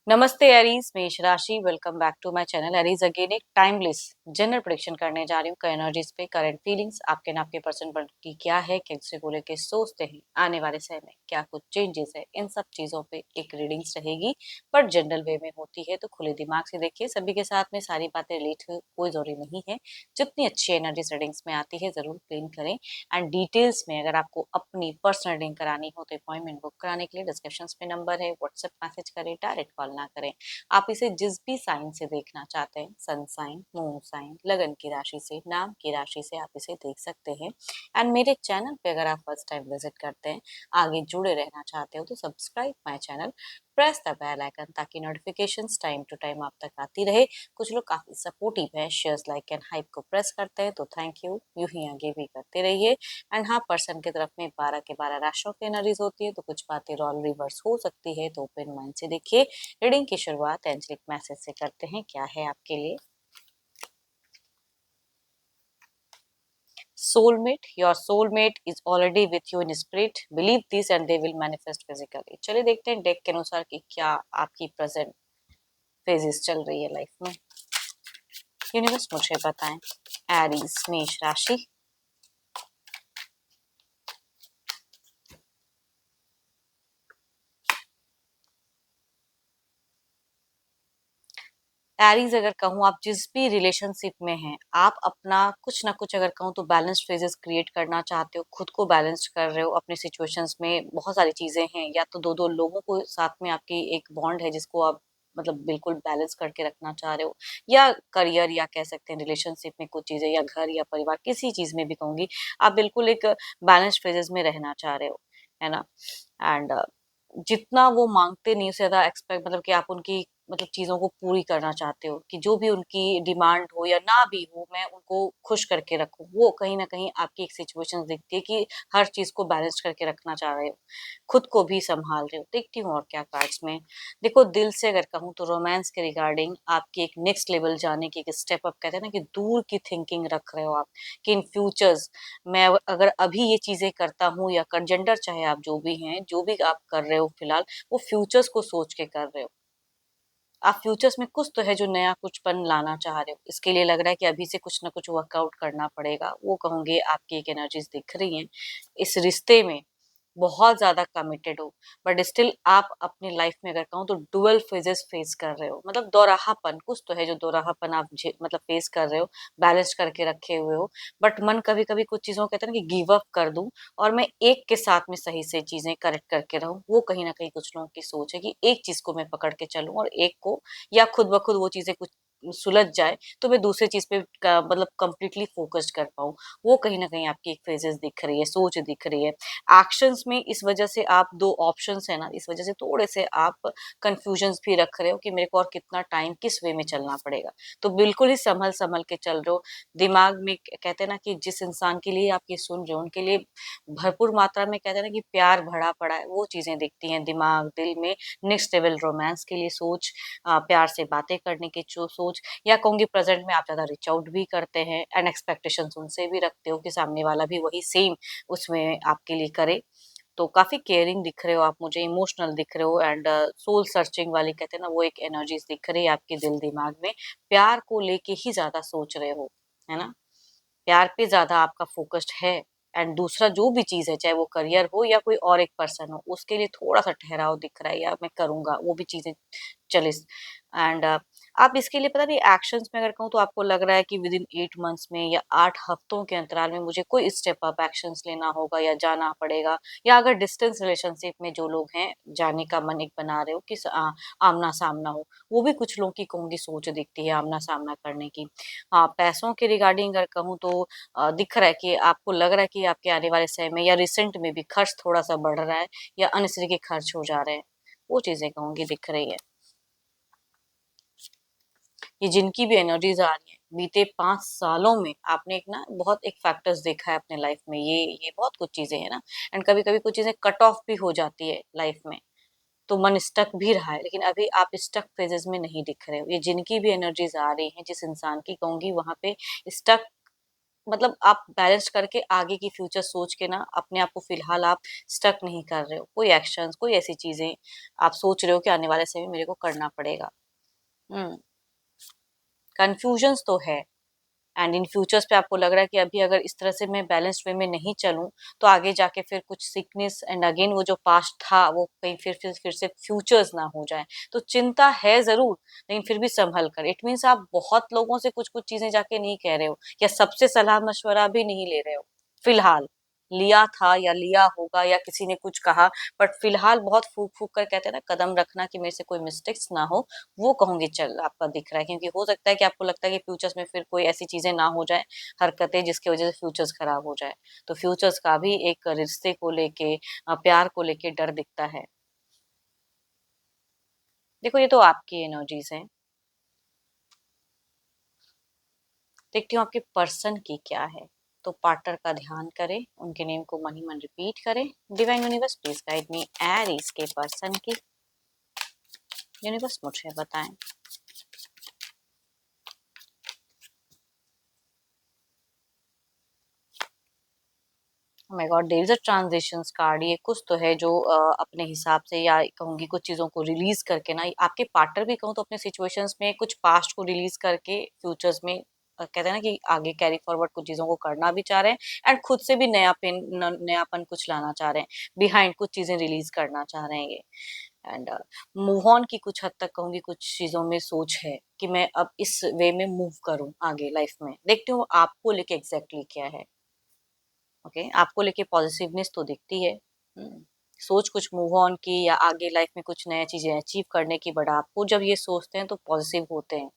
नमस्ते एरीज, मेष राशि। Welcome back to my channel Aries. Again एक टाइमलेस जनरल प्रेडिक्शन करने जा रही हूँ। एनर्जीज पे करंट फीलिंग्स आपके ना आपके पर्सन की क्या है, कैसे को लेके सोचते हैं, आने वाले समय में क्या कुछ चेंजेस है, इन सब चीजों पे एक रीडिंग्स रहेगी। पर जनरल वे में होती है तो खुले दिमाग से देखिए। सभी के साथ में सारी बातें रिलेट कोई जरूरी नहीं है। जितनी अच्छी एनर्जीज रीडिंग्स में आती है जरूर क्लेम करें। एंड डिटेल्स में अगर आपको अपनी पर्सनल रीडिंग करानी हो तो अपॉइंटमेंट बुक कराने के लिए डिस्क्रिप्शन में नंबर है, व्हाट्सएप मैसेज करें, डायरेक्ट कॉल ना करें। आप इसे जिस भी साइन से देखना चाहते हैं, सन साइन, मून साइन, लगन की राशि से, नाम की राशि से आप इसे देख सकते हैं। एंड मेरे चैनल पे अगर आप फर्स्ट टाइम विजिट करते हैं, आगे जुड़े रहना चाहते हो तो subscribe my channel, press the bell icon ताकि नोटिफिकेशंस टाइम टू टाइम आप तक आती रहे। कुछ लोग काफी सपोर्टिव है, शेयर्स लाइक एंड हाइप को प्रेस करते हैं तो थैंक यू, यूं ही आगे भी करते रहिए। एंड हाँ, पर्सन की तरफ में 12 के 12 राशियों की एनर्जीज होती है तो कुछ बातें रॉल रिवर्स हो सकती है, तो ओपन माइंड से देखिए। रीडिंग की शुरुआत एंजेलिक मैसेज से करते हैं। क्या है आपके लिए? Soulmate, your soulmate is already with you in spirit, believe this and they will manifest physically. चलिए देखते हैं डेक के अनुसार कि क्या आपकी प्रेजेंट फेजेस चल रही है लाइफ में। यूनिवर्स मुझे बताएं। एरीज, मेष राशि। एरीज, अगर कहूँ आप जिस भी रिलेशनशिप में हैं, आप अपना कुछ ना कुछ अगर कहूँ तो बैलेंस फेजेस क्रिएट करना चाहते हो, खुद को बैलेंस कर रहे हो अपने सिचुएशंस में। बहुत सारी चीजें हैं, या तो दो दो लोगों को साथ में आपकी एक बॉन्ड है जिसको आप मतलब बिल्कुल बैलेंस करके रखना चाह रहे हो, या करियर, या कह सकते हैं रिलेशनशिप में कुछ चीजें, या घर या परिवार, किसी चीज में भी कहूंगी आप बिल्कुल एक बैलेंस फेजेस में रहना चाह रहे हो, है ना। एंड जितना वो मांगते नहीं उससे ज्यादा एक्सपेक्ट, मतलब कि आप उनकी मतलब चीजों को पूरी करना चाहते हो, कि जो भी उनकी डिमांड हो या ना भी हो, मैं उनको खुश करके रखूं। वो कहीं ना कहीं आपकी एक सिचुएशन दिखती है कि हर चीज को बैलेंस करके रखना चाह रहे हो, खुद को भी संभाल रहे हो। देखती हूँ और क्या कार्ड्स में। देखो, दिल से अगर कहूँ तो रोमांस के रिगार्डिंग आपकी एक नेक्स्ट लेवल जाने की एक स्टेप अप, कहते हैं ना कि दूर की थिंकिंग रख रहे हो आप, कि इन फ्यूचर्स मैं अगर अभी ये चीजें करता हूँ या कर जेंडर, चाहे आप जो भी हैं, जो भी आप कर रहे हो फिलहाल, वो फ्यूचर्स को सोच के कर रहे हो। आप फ्यूचर्स में कुछ तो है जो नया कुछपन लाना चाह रहे हो, इसके लिए लग रहा है कि अभी से कुछ ना कुछ वर्कआउट करना पड़ेगा। वो कहूंगे आपकी एक एनर्जीज दिख रही हैं। इस रिश्ते में बहुत ज्यादा कमिटेड हो, बट स्टिल आप अपनी लाइफ में अगर कहूँ तो डुअल फेजेस फेस कर रहे हो, मतलब दोराहापन, कुछ तो है जो दोराहापन आप मतलब फेस कर रहे हो, बैलेंस करके रखे हुए हो। बट मन कभी कभी कुछ चीजों को कहते हैं ना कि गिव अप कर दूं और मैं एक के साथ में सही से चीजें करेक्ट करके रहूं। वो कहीं ना कहीं कुछ लोगों की सोच है कि एक चीज को मैं पकड़ के चलूं और एक को, या खुद ब खुद वो चीजें कुछ सुलझ जाए तो मैं दूसरी चीज पे मतलब कंप्लीटली फोकस्ड कर पाऊं। वो कहीं ना कहीं आपकी एक फेजेस दिख रही है, सोच दिख रही है। एक्शंस में इस वजह से आप, दो ऑप्शंस है ना, इस वजह से थोड़े से आप कंफ्यूजन्स भी रख रहे हो कि मेरे को और कितना टाइम किस वे में चलना पड़ेगा। तो बिल्कुल ही संभल संभल के चल रहे हो। दिमाग में कहते हैं ना कि जिस इंसान के लिए आप ये सुन रहे हो उनके लिए भरपूर मात्रा में कहते हैं ना कि प्यार भरा पड़ा है, वो चीजें दिखती हैं दिमाग दिल में। नेक्स्ट लेवल रोमांस के लिए सोच, प्यार से बातें करने की जो सोच, या कहूंगी प्रेजेंट में आप ज्यादा रिच आउट भी करते हैं एंड एक्सपेक्टेशंस उनसे भी रखते हो कि सामने वाला भी वही सेम उसमें आपके लिए करे। तो काफी केयरिंग दिख रहे हो आप मुझे, इमोशनल दिख रहे हो, एंड सोल सर्चिंग वाली कहते हैं ना, वो एक एनर्जीज दिख रही है आपके दिल दिमाग में। प्यार को लेके ही ज्यादा सोच रहे हो, है ना। प्यार पे ज्यादा आपका फोकस्ड है। एंड दूसरा जो भी चीज है, चाहे वो करियर हो या कोई और एक पर्सन हो, उसके लिए थोड़ा सा ठहराव दिख रहा है, या मैं करूंगा वो भी चीजें चले। एंड आप इसके लिए पता नहीं एक्शंस में अगर कहूँ तो आपको लग रहा है कि विद इन 8 मंथ्स में या 8 हफ्तों के अंतराल में मुझे कोई स्टेप अप एक्शंस लेना होगा या जाना पड़ेगा। या अगर डिस्टेंस रिलेशनशिप में जो लोग हैं, जाने का मन एक बना रहे हो कि आमना सामना हो, वो भी कुछ लोगों की कहूंगी सोच दिखती है आमना सामना करने की। हाँ, पैसों के रिगार्डिंग अगर कहूँ तो दिख रहा है कि आपको लग रहा है कि आपके आने वाले समय में या रिसेंट में भी खर्च थोड़ा सा बढ़ रहा है, या अननेसेसरी के खर्च हो जा रहे हैं। वो चीजें कहूंगी दिख रही है। ये जिनकी भी एनर्जीज आ रही है, बीते 5 सालों में आपने एक ना बहुत एक फैक्टर्स देखा है अपने लाइफ में, ये बहुत कुछ चीजें है ना। एंड कभी कभी कुछ चीजें कट ऑफ भी हो जाती है लाइफ में, तो मन स्टक भी रहा है, लेकिन अभी आप स्टक फेजेस में नहीं दिख रहे हो। ये जिनकी भी एनर्जीज आ रही हैं, जिस इंसान की कहूंगी वहां पे स्टक मतलब आप बैलेंस करके आगे की फ्यूचर सोच के ना अपने आप को फिलहाल आप स्टक नहीं कर रहे हो, कोई एक्शंस कोई ऐसी चीजें आप सोच रहे हो कि आने वाले समय में मेरे को करना पड़ेगा। हम्म। कंफ्यूजन्स तो है। एंड इन फ्यूचर्स पे आपको लग रहा है कि अभी अगर इस तरह से मैं बैलेंस्ड वे में नहीं चलूं तो आगे जाके फिर कुछ सिकनेस एंड अगेन वो जो पास्ट था वो कहीं फिर से फ्यूचर्स ना हो जाए। तो चिंता है जरूर, लेकिन फिर भी संभल कर। इट मीन्स आप बहुत लोगों से कुछ कुछ चीजें जाके नहीं कह रहे हो या सबसे सलाह मशवरा भी नहीं ले रहे हो फिलहाल। लिया था या लिया होगा या किसी ने कुछ कहा, बट फिलहाल बहुत फूक फूक कर कहते हैं ना कदम रखना कि मेरे से कोई मिस्टेक्स ना हो, वो कहूंगी चल आपका दिख रहा है। क्योंकि हो सकता है कि आपको लगता है कि फ्यूचर्स में फिर कोई ऐसी चीजें ना हो जाए, हरकतें जिसकी वजह से फ्यूचर्स खराब हो जाए। तो फ्यूचर्स का भी एक रिश्ते को लेके प्यार को लेके डर दिखता है। देखो ये तो आपकी एनर्जीज हैं, देखती हूँ आपके पर्सन की क्या है। तो पार्टनर का ध्यान करें, उनके नेम को मन ही मन रिपीट करें। Divine universe please guide me Aries के पर्सन की। यूनिवर्स मुझे बताएं। My God, there is a transitions card. ये कुछ तो है जो अपने हिसाब से या कहूंगी कुछ चीजों को रिलीज करके ना, आपके पार्टनर भी कहूँ तो अपने सिचुएशंस में कुछ पास्ट को रिलीज करके फ्यूचर्स में कहते हैं ना कि आगे कैरी फॉरवर्ड कुछ चीजों को करना भी चाह रहे हैं एंड खुद से भी नयापन कुछ लाना चाह रहे हैं। बिहाइंड कुछ चीजें रिलीज करना चाह रहे हैं ये। एंड मूव ऑन की कुछ हद तक कहूंगी कुछ चीजों में सोच है कि मैं अब इस वे में मूव करूं आगे लाइफ में। देखती हूँ आपको लेके एग्जैक्टली क्या है। ओके, आपको लेके पॉजिटिवनेस तो दिखती है। हम्म, सोच कुछ मूव ऑन की या आगे लाइफ में कुछ नया चीजें अचीव करने की, बट आपको जब ये सोचते हैं तो पॉजिटिव होते हैं।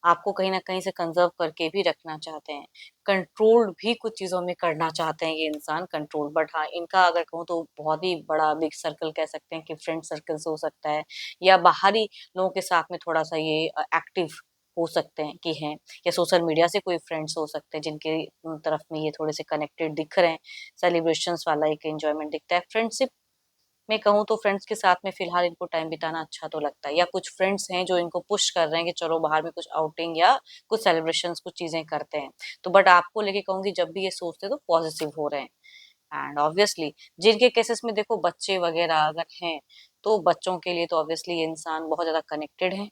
आपको कहीं ना कहीं से कंजर्व करके भी रखना चाहते हैं, कंट्रोल भी कुछ चीजों में करना चाहते हैं ये इंसान कंट्रोल। बट हाँ, इनका अगर कहूँ तो बहुत ही बड़ा बिग सर्कल कह सकते हैं कि फ्रेंड सर्कल से हो सकता है या बाहरी लोगों के साथ में थोड़ा सा ये एक्टिव हो सकते हैं कि हैं, या सोशल मीडिया से कोई फ्रेंड्स हो सकते हैं जिनके तरफ में ये थोड़े से कनेक्टेड दिख रहे हैं। सेलिब्रेशंस वाला एक एंजॉयमेंट दिखता है। फ्रेंडशिप मैं कहूँ तो फ्रेंड्स के साथ में फिलहाल इनको टाइम बिताना अच्छा तो लगता है, या कुछ फ्रेंड्स हैं जो इनको पुश कर रहे हैं कि चलो बाहर में कुछ आउटिंग या कुछ सेलिब्रेशंस कुछ चीजें करते हैं। तो बट आपको लेके कहूंगी जब भी ये सोचते हैं तो पॉजिटिव हो रहे हैं। एंड ऑब्वियसली जिनके केसेस में देखो बच्चे वगैरह अगर हैं तो बच्चों के लिए तो ऑब्वियसली ये इंसान बहुत ज्यादा कनेक्टेड है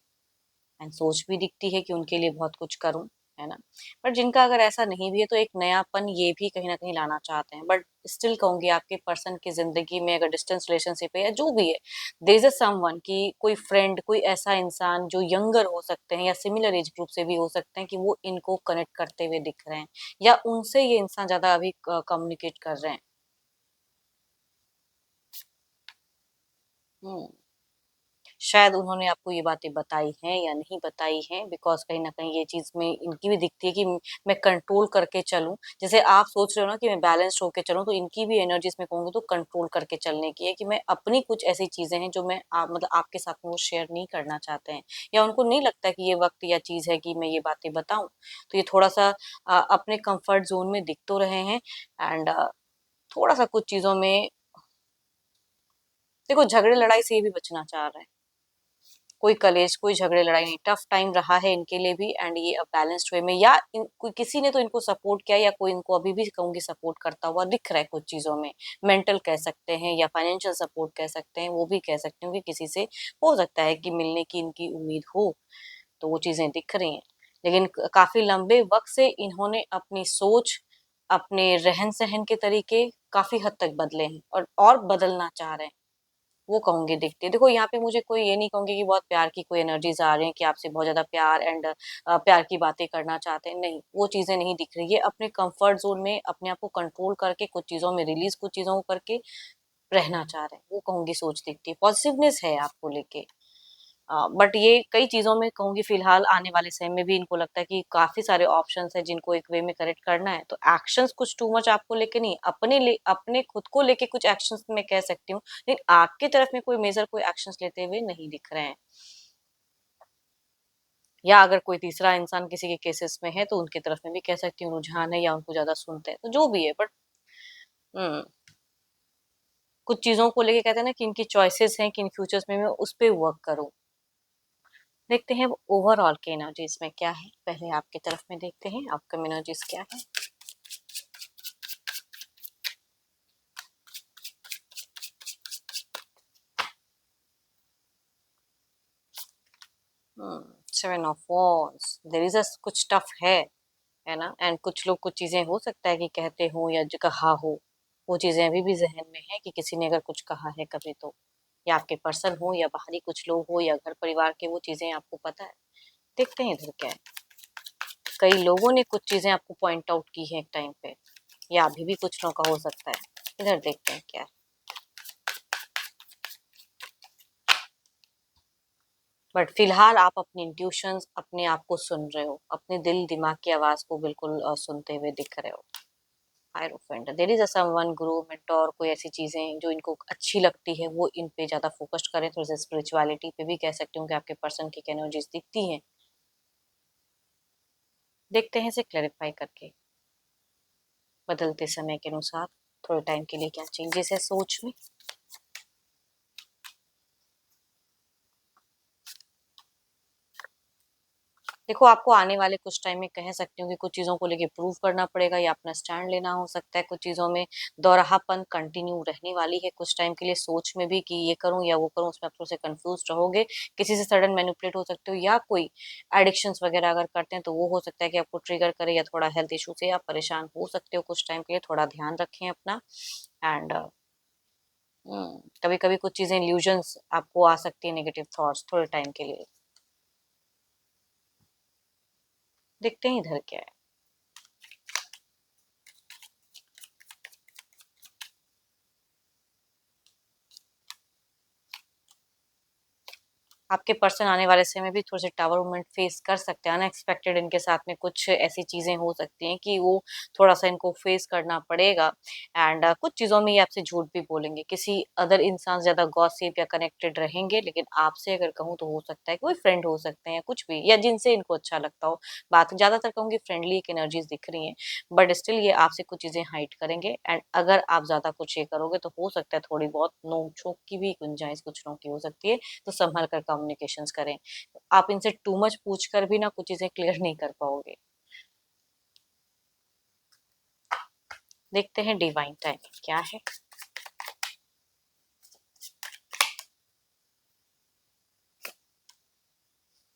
एंड सोच भी दिखती है कि उनके लिए बहुत कुछ करूं, है ना। बट जिनका अगर ऐसा नहीं भी है तो एक नयापन ये भी कहीं ना कहीं लाना चाहते हैं। बट स्टिल कहूंगी आपके पर्सन की जिंदगी में अगर डिस्टेंस रिलेशनशिप है या जो भी है, देयर इज अ समवन कि कोई फ्रेंड कोई ऐसा इंसान जो यंगर हो सकते हैं या सिमिलर एज ग्रुप से भी हो सकते हैं कि वो इनको कनेक्ट करते हुए दिख रहे हैं या उनसे ये इंसान ज्यादा अभी कम्युनिकेट कर रहे हैं। हम्म, शायद उन्होंने आपको ये बातें बताई हैं या नहीं बताई हैं, बिकॉज कहीं ना कहीं ये चीज में इनकी भी दिखती है कि मैं कंट्रोल करके चलूं। जैसे आप सोच रहे हो ना कि मैं बैलेंस होके चलूं, तो इनकी भी एनर्जी इसमें कहूंगी तो कंट्रोल करके चलने की है कि मैं अपनी कुछ ऐसी चीजें हैं जो मैं मतलब आपके साथ में वो शेयर नहीं करना चाहते हैं, या उनको नहीं लगता कि ये वक्त या चीज है कि मैं ये बातें बताऊं। तो ये थोड़ा सा अपने कंफर्ट जोन में दिख तो रहे हैं। एंड थोड़ा सा कुछ चीजों में देखो झगड़े लड़ाई से ये भी बचना चाह रहे हैं। कोई कलेश कोई झगड़े लड़ाई नहीं, टफ टाइम रहा है इनके लिए भी एंड ये अब बैलेंस्ड वे में या कोई किसी ने तो इनको सपोर्ट किया या कोई इनको अभी भी कहूंगी सपोर्ट करता हुआ दिख रहा है कुछ चीजों में। मेंटल कह सकते हैं या फाइनेंशियल सपोर्ट कह सकते हैं, वो भी कह सकते हैं कि किसी से हो सकता है कि मिलने की इनकी उम्मीद हो। तो वो चीजें दिख रही हैं। लेकिन काफी लंबे वक्त से इन्होंने अपनी सोच अपने रहन सहन के तरीके काफी हद तक बदले हैं और बदलना चाह रहे हैं। वो कहूंगी दिखती है। देखो यहाँ पे मुझे कोई ये नहीं कहूंगी कि बहुत प्यार की कोई एनर्जीज आ रही हैं कि आपसे बहुत ज्यादा प्यार एंड प्यार की बातें करना चाहते हैं, नहीं वो चीजें नहीं दिख रही है। अपने कंफर्ट जोन में अपने आप को कंट्रोल करके कुछ चीजों में रिलीज कुछ चीजों को करके रहना चाह रहे हैं, वो कहूंगी सोच दिखती है। पॉजिटिवनेस है आपको लेके। बट ये कई चीजों में कहूंगी फिलहाल आने वाले समय में भी इनको लगता है कि काफी सारे ऑप्शंस हैं जिनको एक वे में करेक्ट करना है। तो एक्शंस कुछ टू मच आपको लेके नहीं, अपने खुद को लेके कुछ एक्शंस मैं कह सकती हूँ, लेकिन आपकी तरफ में कोई मेजर कोई एक्शंस लेते हुए नहीं दिख रहे हैं। या अगर कोई तीसरा इंसान किसी के केसेस में है तो उनकी तरफ में भी कह सकती हूँ रुझान है या उनको ज्यादा सुनते हैं, तो जो भी है। बट कुछ चीजों को लेके कहते हैं ना कि इनकी चॉइसेस हैं कि इन फ्यूचर्स में मैं उस पर वर्क करूँ। देखते हैं ओवरऑल के एनर्जीज में क्या है, पहले आपकी तरफ में देखते हैं आपका एनर्जीज क्या है। Seven of wands, there is a कुछ टफ है ना। एंड कुछ लोग कुछ चीजें हो सकता है कि कहते हो या जो कहा हो, वो चीजें अभी भी जहन में है कि किसी ने अगर कुछ कहा है कभी तो, या आपके पर्सन हो या बाहरी कुछ लोग हो या घर परिवार के, वो चीजें आपको पता है। देखते हैं इधर क्या है। कई लोगों ने कुछ चीजें आपको पॉइंट आउट की है एक टाइम पे, या अभी भी कुछ लोगों का हो सकता है। इधर देखते हैं क्या है। बट फिलहाल आप अपनी इंट्यूशंस, अपने आप को सुन रहे हो, अपने दिल दिमाग की आवाज को बिल्कुल सुनते हुए दिख रहे हो। Hierophant, there is a someone, guru, mentor, कोई ऐसी चीजें जो इनको अच्छी लगती है वो इन पे ज्यादा फोकस करें। थोड़ा सा स्पिरिचुअलिटी पे भी कह सकती हूँ कि आपके पर्सन की एनर्जीज दिखती हैं। देखते हैं इसे क्लैरिफाई करके, बदलते समय के अनुसार थोड़े टाइम के लिए क्या चेंजेस है सोच में। देखो, आपको आने वाले कुछ टाइम में कह सकती हूँ कि कुछ चीज़ों को लेके प्रूव करना पड़ेगा या अपना स्टैंड लेना हो सकता है। कुछ चीज़ों में दोराहापन कंटिन्यू रहने वाली है कुछ टाइम के लिए, सोच में भी कि ये करूँ या वो करूँ, उसमें आप थोड़े से कंफ्यूज रहोगे। किसी से सडन मैनिपुलेट हो सकते हो, या कोई एडिक्शंस वगैरह अगर करते हैं तो वो हो सकता है कि आपको ट्रिगर करे, या थोड़ा हेल्थ इशू से आप परेशान हो सकते हो कुछ टाइम के लिए। थोड़ा ध्यान रखें अपना। एंड कभी कभी कुछ चीज़ें इल्यूजन्स आपको आ सकती है, नेगेटिव थॉट्स थोड़े टाइम के लिए। देखते हैं इधर क्या है। आपके पर्सन आने वाले समय में भी थोड़े से टावर मूवमेंट फेस कर सकते हैं। अनएक्सपेक्टेड इनके साथ में कुछ ऐसी चीजें हो सकती हैं कि वो थोड़ा सा इनको फेस करना पड़ेगा। एंड कुछ चीजों में ये आपसे झूठ भी बोलेंगे, किसी अदर इंसान से ज्यादा गॉसिप या कनेक्टेड रहेंगे। लेकिन आपसे अगर कहूँ तो हो सकता है कोई फ्रेंड हो सकते हैं कुछ भी, या जिनसे इनको अच्छा लगता हो। बात ज्यादातर कहूँगी फ्रेंडली एक एनर्जीज दिख रही हैं। बट स्टिल ये आपसे कुछ चीजें हाइड करेंगे। एंड अगर आप ज्यादा कुछ ये करोगे तो हो सकता है थोड़ी बहुत नोक झोंक की भी गुंजाइश कुछ लोगों की हो सकती है। तो संभल कर कम्युनिकेशंस करें। आप इनसे टू मच पूछ कर भी ना कुछ चीजें क्लियर नहीं कर पाओगे। देखते हैं डिवाइन टाइमिंग क्या है।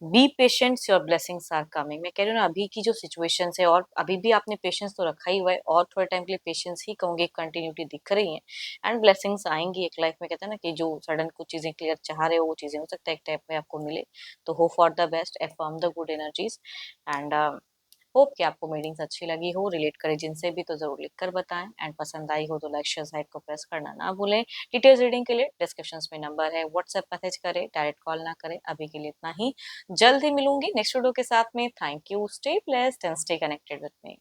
Be patients, your blessings are coming. मैं कह रही हूँ ना, अभी की जो सिचुएशन है, और अभी भी आपने पेशेंस तो रखा ही हुआ है, और थोड़े टाइम के लिए पेशेंस ही कहूंगी, कंटिन्यूटी दिख रही है। एंड ब्लेसिंग्स आएंगी एक लाइफ में। कहते हैं ना कि जो सडन कुछ चीजें क्लियर चाह रहे हो वो चीजें हो सकता है एक टाइप में आपको मिले। तो hope for the best, affirm the good energies. And hope कि आपको मीटिंग्स अच्छी लगी हो, रिलेट करें जिनसे भी तो जरूर लिखकर बताएं। एंड पसंद आई हो तो लाइक शेयर साइट को प्रेस करना ना भूलें। डिटेल्स रीडिंग के लिए डिस्क्रिप्शन में नंबर है, व्हाट्सएप मैसेज करें, डायरेक्ट कॉल ना करें। अभी के लिए इतना ही। जल्द ही मिलूंगी नेक्स्ट वीडियो के साथ में। Thank you, stay blessed and stay connected with me.